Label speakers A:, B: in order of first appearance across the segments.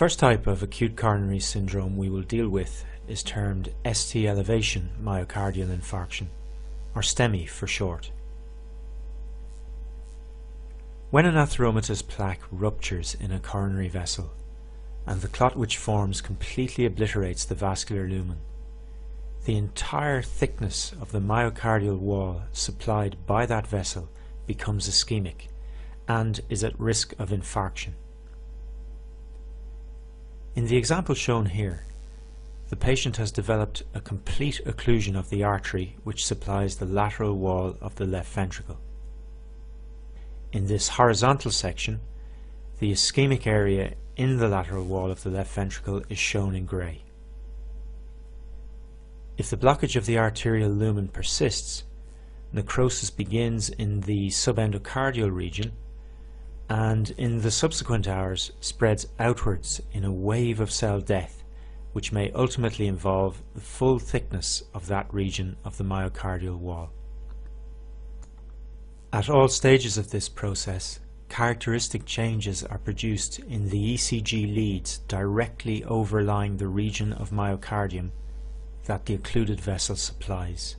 A: first type of acute coronary syndrome we will deal with is termed ST elevation myocardial infarction, or STEMI for short. When an atheromatous plaque ruptures in a coronary vessel and the clot which forms completely obliterates the vascular lumen, the entire thickness of the myocardial wall supplied by that vessel becomes ischemic and is at risk of infarction. In the example shown here, the patient has developed a complete occlusion of the artery which supplies the lateral wall of the left ventricle. In this horizontal section, the ischemic area in the lateral wall of the left ventricle is shown in grey. If the blockage of the arterial lumen persists, necrosis begins in the subendocardial region and in the subsequent hours spreads outwards in a wave of cell death, which may ultimately involve the full thickness of that region of the myocardial wall. At all stages of this process, characteristic changes are produced in the ECG leads directly overlying the region of myocardium that the occluded vessel supplies.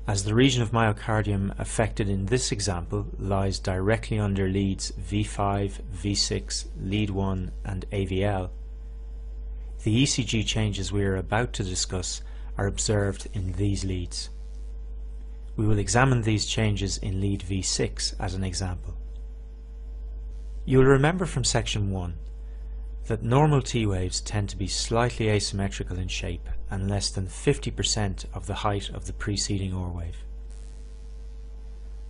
A: As the region of myocardium affected in this example lies directly under leads V5, V6, lead 1 and AVL, the ECG changes we are about to discuss are observed in these leads. We will examine these changes in lead V6 as an example. You will remember from section 1 that normal T waves tend to be slightly asymmetrical in shape and less than 50% of the height of the preceding OR wave.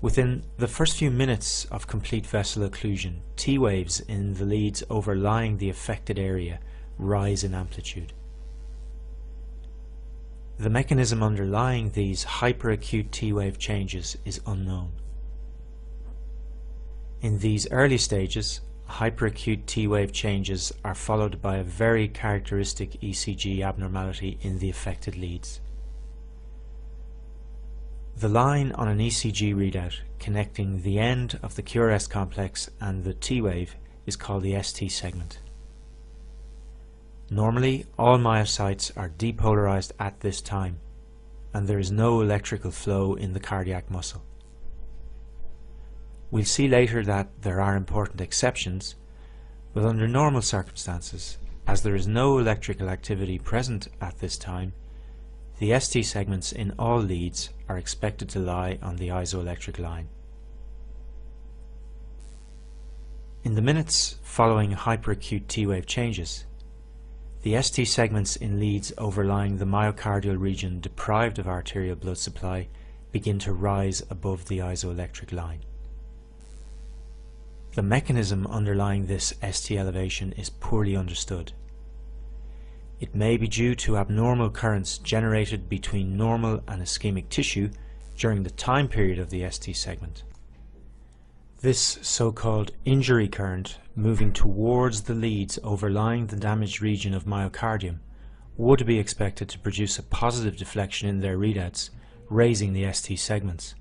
A: Within the first few minutes of complete vessel occlusion, T waves in the leads overlying the affected area rise in amplitude. The mechanism underlying these hyperacute T-wave changes is unknown. In these early stages, hyperacute T-wave changes are followed by a very characteristic ECG abnormality in the affected leads. The line on an ECG readout connecting the end of the QRS complex and the T-wave is called the ST segment. Normally, all myocytes are depolarized at this time, and there is no electrical flow in the cardiac muscle. We'll see later that there are important exceptions, but under normal circumstances, as there is no electrical activity present at this time, the ST segments in all leads are expected to lie on the isoelectric line. In the minutes following hyperacute T-wave changes, the ST segments in leads overlying the myocardial region deprived of arterial blood supply begin to rise above the isoelectric line. The mechanism underlying this ST elevation is poorly understood. It may be due to abnormal currents generated between normal and ischemic tissue during the time period of the ST segment. This so-called injury current moving towards the leads overlying the damaged region of myocardium would be expected to produce a positive deflection in their readouts, raising the ST segments.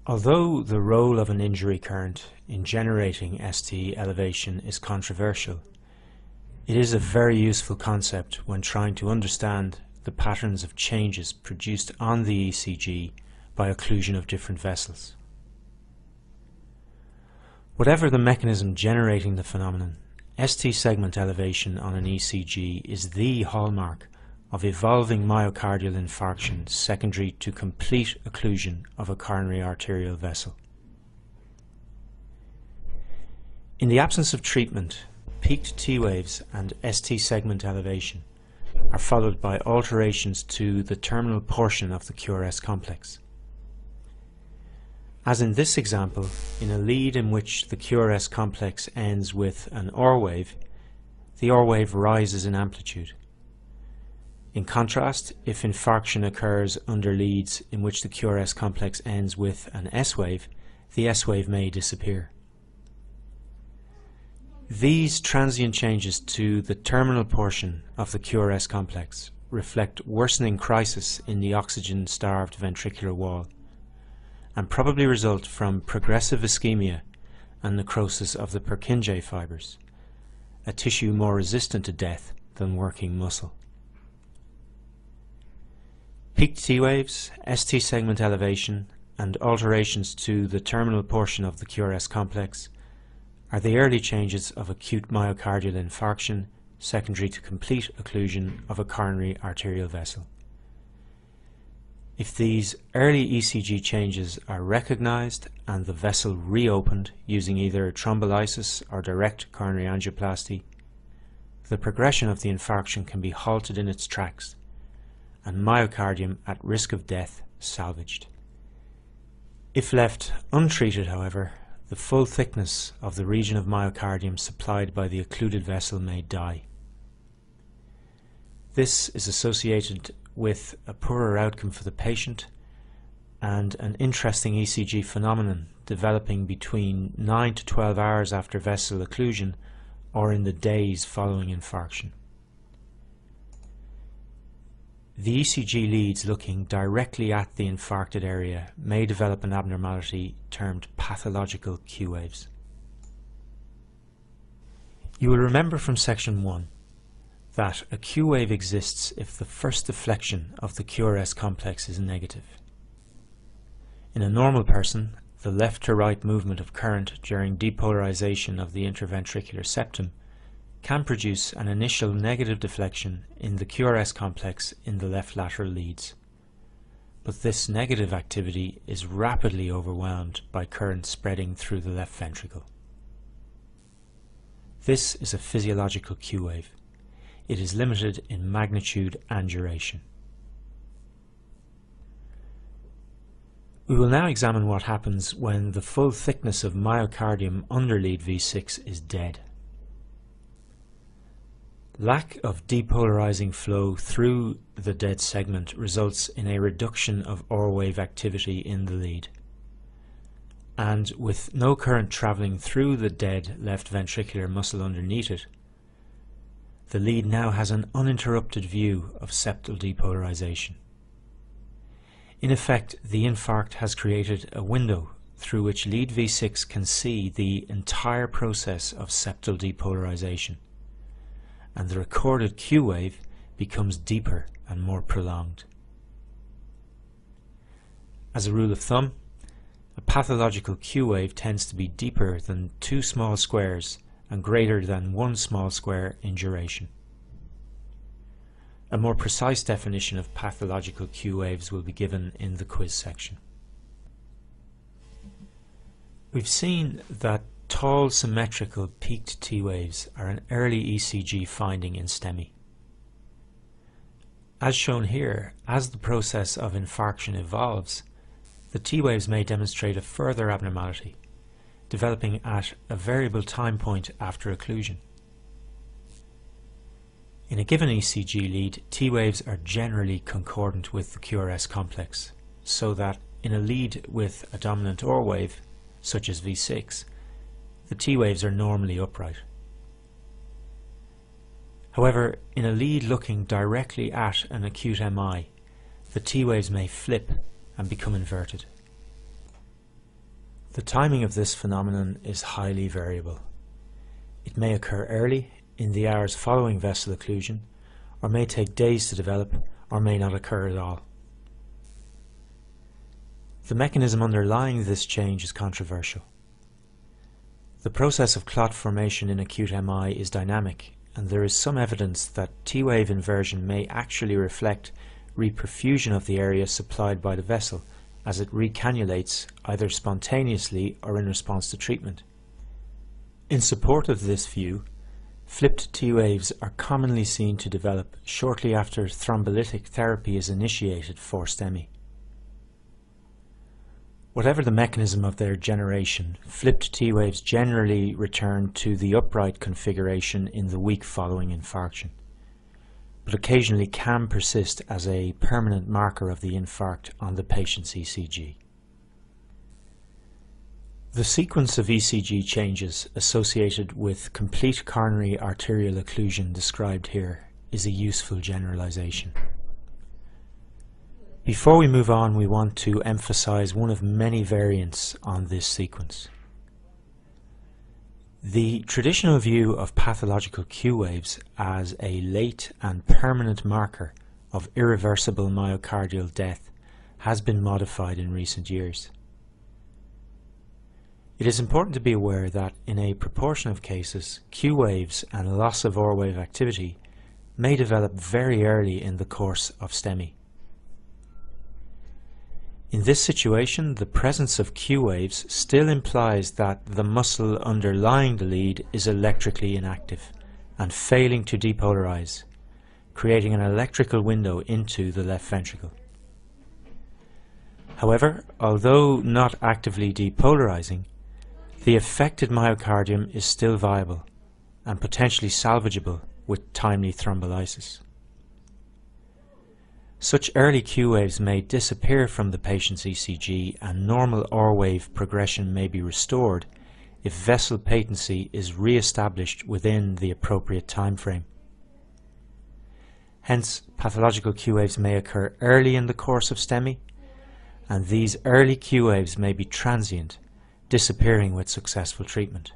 A: Although the role of an injury current in generating ST elevation is controversial, it is a very useful concept when trying to understand the patterns of changes produced on the ECG by occlusion of different vessels. Whatever the mechanism generating the phenomenon, ST segment elevation on an ECG is the hallmark of evolving myocardial infarction secondary to complete occlusion of a coronary arterial vessel. In the absence of treatment, peaked T waves and ST segment elevation are followed by alterations to the terminal portion of the QRS complex. As in this example, in a lead in which the QRS complex ends with an OR wave, the OR wave rises in amplitude. In contrast, if infarction occurs under leads in which the QRS complex ends with an S wave, the S wave may disappear. These transient changes to the terminal portion of the QRS complex reflect worsening crisis in the oxygen-starved ventricular wall and probably result from progressive ischemia and necrosis of the Purkinje fibers, a tissue more resistant to death than working muscle. Peaked T waves, ST segment elevation, and alterations to the terminal portion of the QRS complex are the early changes of acute myocardial infarction secondary to complete occlusion of a coronary arterial vessel. If these early ECG changes are recognized and the vessel reopened using either thrombolysis or direct coronary angioplasty, the progression of the infarction can be halted in its tracks and myocardium at risk of death salvaged. If left untreated, however, the full thickness of the region of myocardium supplied by the occluded vessel may die. This is associated with a poorer outcome for the patient and an interesting ECG phenomenon developing between 9 to 12 hours after vessel occlusion or in the days following infarction. The ECG leads looking directly at the infarcted area may develop an abnormality termed pathological Q waves. You will remember from section 1 that a Q wave exists if the first deflection of the QRS complex is negative. In a normal person, the left to right movement of current during depolarization of the interventricular septum can produce an initial negative deflection in the QRS complex in the left lateral leads. But this negative activity is rapidly overwhelmed by current spreading through the left ventricle. This is a physiological Q wave. It is limited in magnitude and duration. We will now examine what happens when the full thickness of myocardium under lead V6 is dead. Lack of depolarizing flow through the dead segment results in a reduction of OR wave activity in the lead. And with no current travelling through the dead left ventricular muscle underneath it, the lead now has an uninterrupted view of septal depolarization. In effect, the infarct has created a window through which lead V6 can see the entire process of septal depolarization, and the recorded Q wave becomes deeper and more prolonged. As a rule of thumb, a pathological Q wave tends to be deeper than 2 small squares and greater than 1 small square in duration. A more precise definition of pathological Q waves will be given in the quiz section. We've seen that tall symmetrical peaked T waves are an early ECG finding in STEMI. As shown here, as the process of infarction evolves, the T waves may demonstrate a further abnormality, developing at a variable time point after occlusion. In a given ECG lead, T waves are generally concordant with the QRS complex, so that in a lead with a dominant OR wave, such as V6, the T waves are normally upright. However, in a lead looking directly at an acute MI, the T waves may flip and become inverted. The timing of this phenomenon is highly variable. It may occur early, in the hours following vessel occlusion, or may take days to develop, or may not occur at all. The mechanism underlying this change is controversial. The process of clot formation in acute MI is dynamic, and there is some evidence that T-wave inversion may actually reflect reperfusion of the area supplied by the vessel as it recannulates either spontaneously or in response to treatment. In support of this view, flipped T-waves are commonly seen to develop shortly after thrombolytic therapy is initiated for STEMI. Whatever the mechanism of their generation, flipped T-waves generally return to the upright configuration in the week following infarction, but occasionally can persist as a permanent marker of the infarct on the patient's ECG. The sequence of ECG changes associated with complete coronary arterial occlusion described here is a useful generalization. Before we move on, we want to emphasize one of many variants on this sequence. The traditional view of pathological Q waves as a late and permanent marker of irreversible myocardial death has been modified in recent years. It is important to be aware that in a proportion of cases, Q waves and loss of R wave activity may develop very early in the course of STEMI. In this situation, the presence of Q waves still implies that the muscle underlying the lead is electrically inactive and failing to depolarize, creating an electrical window into the left ventricle. However, although not actively depolarizing, the affected myocardium is still viable and potentially salvageable with timely thrombolysis. Such early Q waves may disappear from the patient's ECG and normal R wave progression may be restored if vessel patency is re-established within the appropriate time frame. Hence, pathological Q waves may occur early in the course of STEMI, and these early Q waves may be transient, disappearing with successful treatment.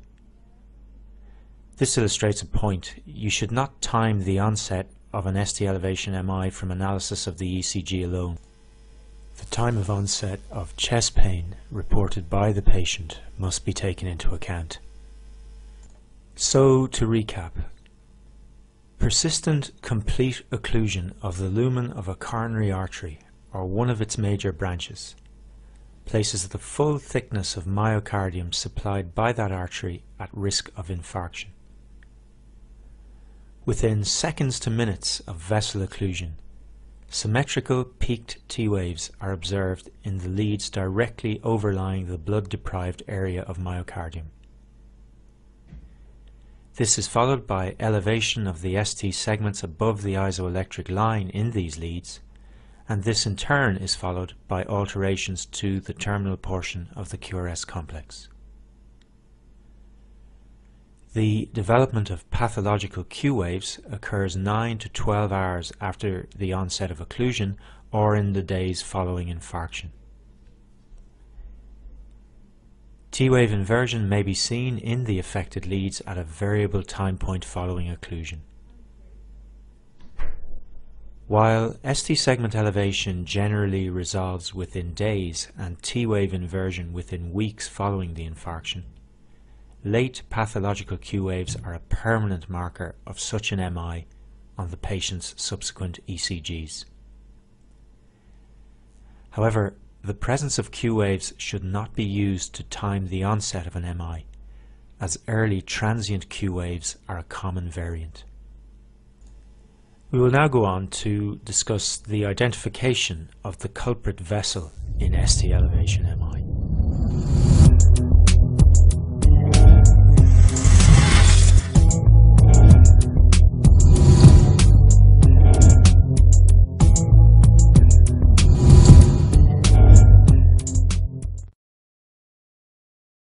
A: This illustrates a point: you should not time the onset of an ST elevation MI from analysis of the ECG alone. The time of onset of chest pain reported by the patient must be taken into account. So, to recap, persistent complete occlusion of the lumen of a coronary artery or one of its major branches places the full thickness of myocardium supplied by that artery at risk of infarction. Within seconds to minutes of vessel occlusion, symmetrical peaked T waves are observed in the leads directly overlying the blood-deprived area of myocardium. This is followed by elevation of the ST segments above the isoelectric line in these leads, and this in turn is followed by alterations to the terminal portion of the QRS complex. The development of pathological Q waves occurs 9 to 12 hours after the onset of occlusion or in the days following infarction. T-wave inversion may be seen in the affected leads at a variable time point following occlusion. While ST segment elevation generally resolves within days and T-wave inversion within weeks following the infarction, late pathological Q waves are a permanent marker of such an MI on the patient's subsequent ECGs. However, the presence of Q waves should not be used to time the onset of an MI, as early transient Q waves are a common variant. We will now go on to discuss the identification of the culprit vessel in ST elevation MI.